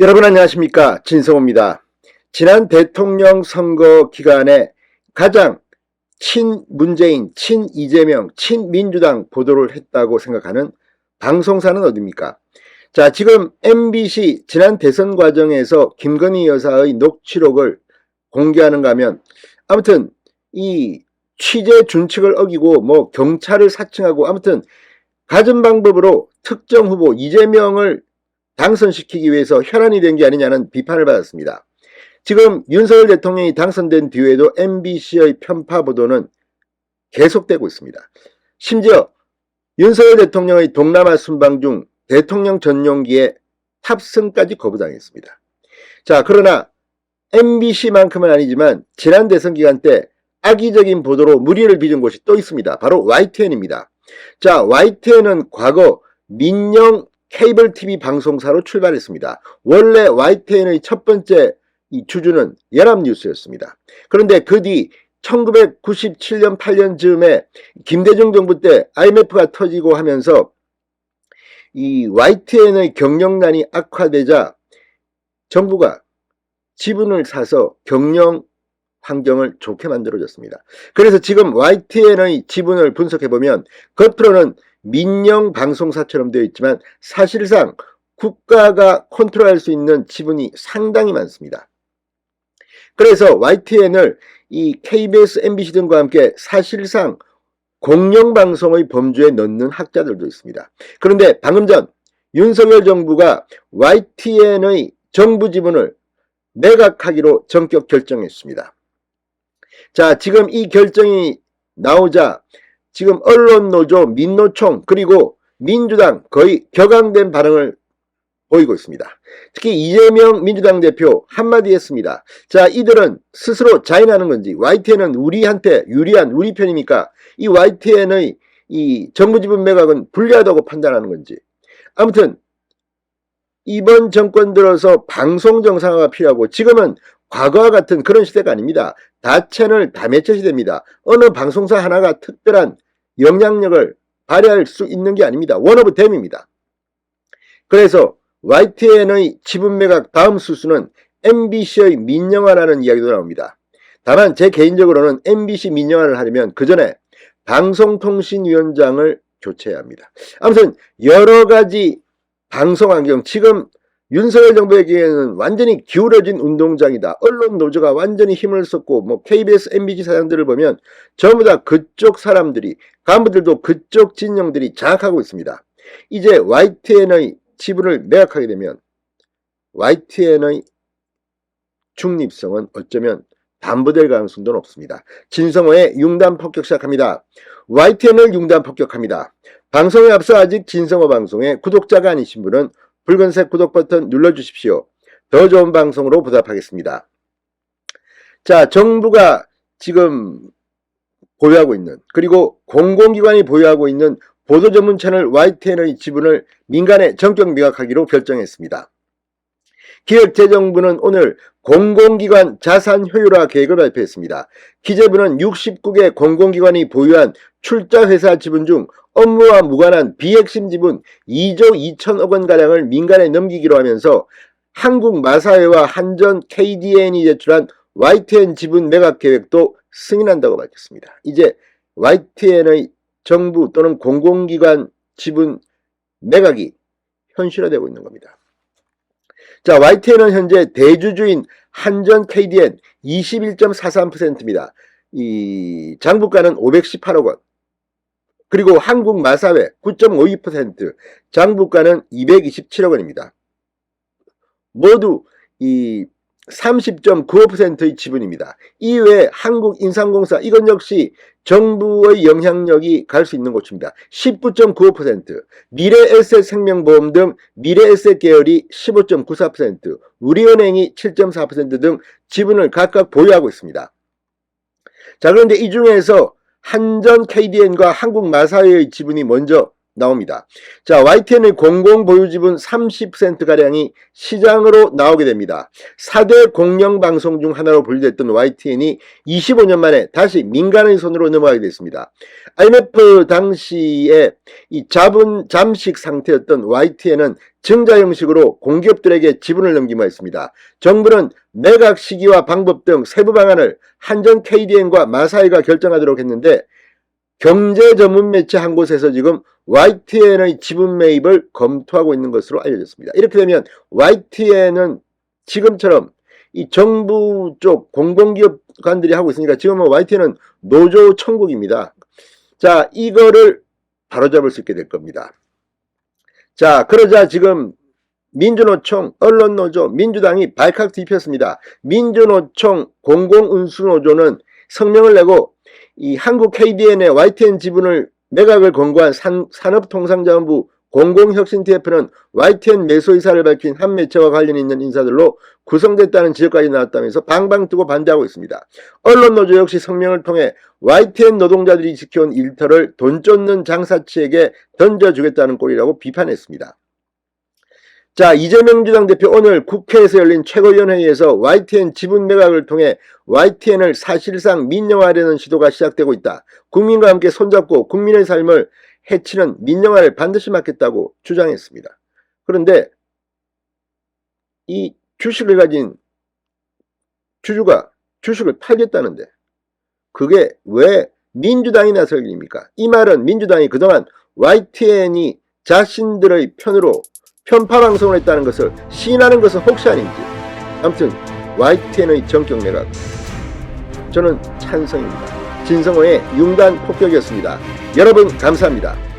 여러분 안녕하십니까, 진성호입니다. 지난 대통령 선거 기간에 가장 친문재인, 친이재명, 친민주당 보도를 했다고 생각하는 방송사는 어디입니까? 자, 지금 MBC 지난 대선 과정에서 김건희 여사의 녹취록을 공개하는가 하면, 아무튼 이 취재 준칙을 어기고 뭐 경찰을 사칭하고, 아무튼 가진 방법으로 특정 후보 이재명을 당선시키기 위해서 혈안이 된 게 아니냐는 비판을 받았습니다. 지금 윤석열 대통령이 당선된 뒤에도 MBC의 편파 보도는 계속되고 있습니다. 심지어 윤석열 대통령의 동남아 순방 중 대통령 전용기에 탑승까지 거부당했습니다. 자, 그러나 MBC만큼은 아니지만 지난 대선 기간 때 악의적인 보도로 물의를 빚은 곳이 또 있습니다. 바로 YTN입니다. 자, YTN은 과거 민영 케이블 TV 방송사로 출발했습니다. 원래 YTN의 첫 번째 주주는 연합뉴스였습니다. 그런데 그 뒤 1997년 8년 즈음에 김대중 정부 때 IMF가 터지고 하면서 이 YTN의 경영난이 악화되자 정부가 지분을 사서 경영 환경을 좋게 만들어줬습니다. 그래서 지금 YTN의 지분을 분석해보면 겉으로는 민영 방송사처럼 되어 있지만 사실상 국가가 컨트롤할 수 있는 지분이 상당히 많습니다. 그래서 YTN을 이 KBS, MBC 등과 함께 사실상 공영방송의 범주에 넣는 학자들도 있습니다. 그런데 방금 전 윤석열 정부가 YTN의 정부 지분을 매각하기로 전격 결정했습니다. 자, 지금 이 결정이 나오자 지금 언론노조, 민노총, 그리고 민주당 거의 격앙된 반응을 보이고 있습니다. 특히 이재명 민주당 대표 한마디 했습니다. 자, 이들은 스스로 자인하는 건지 YTN은 우리한테 유리한 우리 편입니까? 이 YTN의 이 정부 지분 매각은 불리하다고 판단하는 건지. 아무튼 이번 정권 들어서 방송 정상화가 필요하고 지금은 과거와 같은 그런 시대가 아닙니다. 다 채널, 다 매체 시대입니다. 어느 방송사 하나가 특별한 영향력을 발휘할 수 있는 게 아닙니다. 원 오브 댐입니다. 그래서 YTN의 지분 매각 다음 수순은 MBC의 민영화라는 이야기도 나옵니다. 다만 제 개인적으로는 MBC 민영화를 하려면 그 전에 방송통신위원장을 교체해야 합니다. 아무튼 여러 가지 방송 환경, 지금 윤석열 정부에게는 완전히 기울어진 운동장이다. 언론 노조가 완전히 힘을 썼고 뭐 KBS, MBC 사장들을 보면 전부 다 그쪽 사람들이, 간부들도 그쪽 진영들이 장악하고 있습니다. 이제 YTN의 지분을 매각하게 되면 YTN의 중립성은 어쩌면 담보될 가능성도 높습니다. 진성호의 융단 폭격 시작합니다. YTN을 융단 폭격합니다. 방송에 앞서 아직 진성호 방송의 구독자가 아니신 분은 붉은색 구독 버튼 눌러주십시오. 더 좋은 방송으로 보답하겠습니다. 자, 정부가 지금 보유하고 있는, 그리고 공공기관이 보유하고 있는 보도 전문 채널 YTN의 지분을 민간에 전격 매각하기로 결정했습니다. 기획재정부는 오늘 공공기관 자산 효율화 계획을 발표했습니다. 기재부는 69개 공공기관이 보유한 출자회사 지분 중 업무와 무관한 비핵심 지분 2조 2천억 원가량을 민간에 넘기기로 하면서 한국마사회와 한전 KDN이 제출한 YTN 지분 매각 계획도 승인한다고 밝혔습니다. 이제 YTN의 정부 또는 공공기관 지분 매각이 현실화되고 있는 겁니다. 자, YTN은 현재 대주주인 한전 KDN 21.43%입니다. 이 장부가는 518억 원. 그리고 한국마사회 9.52%, 장부가는 227억 원입니다. 모두 이 30.95%의 지분입니다. 이외에 한국인삼공사, 이건 역시 정부의 영향력이 갈 수 있는 곳입니다. 19.95%, 미래에셋생명보험 등 미래에셋 계열이 15.94%, 우리은행이 7.4% 등 지분을 각각 보유하고 있습니다. 자, 그런데 이 중에서 한전 KDN과 한국마사회의 지분이 먼저 나옵니다. 자, YTN의 공공보유지분 30%가량이 시장으로 나오게 됩니다. 4대 공영방송 중 하나로 분류됐던 YTN이 25년 만에 다시 민간의 손으로 넘어가게 됐습니다. IMF 당시에 이 잠식 상태였던 YTN은 증자 형식으로 공기업들에게 지분을 넘기고 했습니다. 정부는 매각 시기와 방법 등 세부 방안을 한전 KDN과 마사이가 결정하도록 했는데 경제 전문 매체 한 곳에서 지금 YTN의 지분 매입을 검토하고 있는 것으로 알려졌습니다. 이렇게 되면 YTN은 지금처럼 이 정부 쪽 공공기업관들이 하고 있으니까 지금은 YTN은 노조 천국입니다. 자, 이거를 바로잡을 수 있게 될 겁니다. 자, 그러자 지금 민주노총, 언론노조, 민주당이 발칵 뒤폈습니다. 민주노총, 공공운수노조는 성명을 내고 이 한국 KDN의 YTN 지분을 매각을 권고한 산업통상자원부 공공혁신TF는 YTN 매수 의사를 밝힌 한 매체와 관련 있는 인사들로 구성됐다는 지적까지 나왔다면서 방방 뜨고 반대하고 있습니다. 언론노조 역시 성명을 통해 YTN 노동자들이 지켜온 일터를 돈 쫓는 장사치에게 던져주겠다는 꼴이라고 비판했습니다. 자, 이재명 민주당 대표 오늘 국회에서 열린 최고위원회의에서 YTN 지분 매각을 통해 YTN을 사실상 민영화하려는 시도가 시작되고 있다. 국민과 함께 손잡고 국민의 삶을 해치는 민영화를 반드시 막겠다고 주장했습니다. 그런데 이 주식을 가진 주주가 주식을 팔겠다는데 그게 왜 민주당이 나설 일입니까? 이 말은 민주당이 그동안 YTN이 자신들의 편으로 편파방송을 했다는 것을 시인하는 것은 혹시 아닌지. 아무튼 YTN의 전격 매각 저는 찬성입니다. 진성호의 융단 폭격이었습니다. 여러분 감사합니다.